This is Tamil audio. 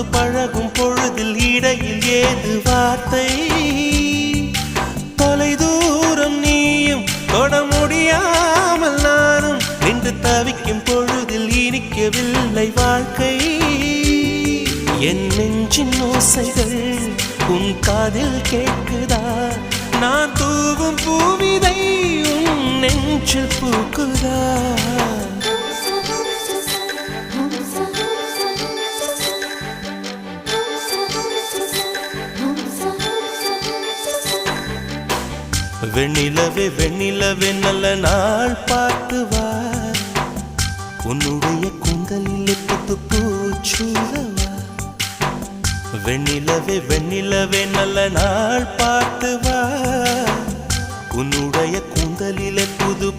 தொட்டு பழகும் பொழுதில் இடையில் ஏது வார்த்தை தொலை தூரம் நீயும் தொட முடியாமல் நானும் நின்று தவிக்கும் பொழுதில் இனிக்கவில்லை வாழ்க்கை என் நெஞ்சின் ஓசைகள் உன் காதில் கேட்குதா நான் தூவும் பூவிதை உன் நெஞ்சில் பூக்குதா வெண்ணிலவே வெண்ணிலவே நல்ல நாள் பார்த்து வா உன்னுடைய கூந்தலில் புத்து பூச்சூடவா வெண்ணிலவே வெண்ணிலவே நல்ல நாள் பார்த்து வா உன்னுடைய கூந்தலில் புது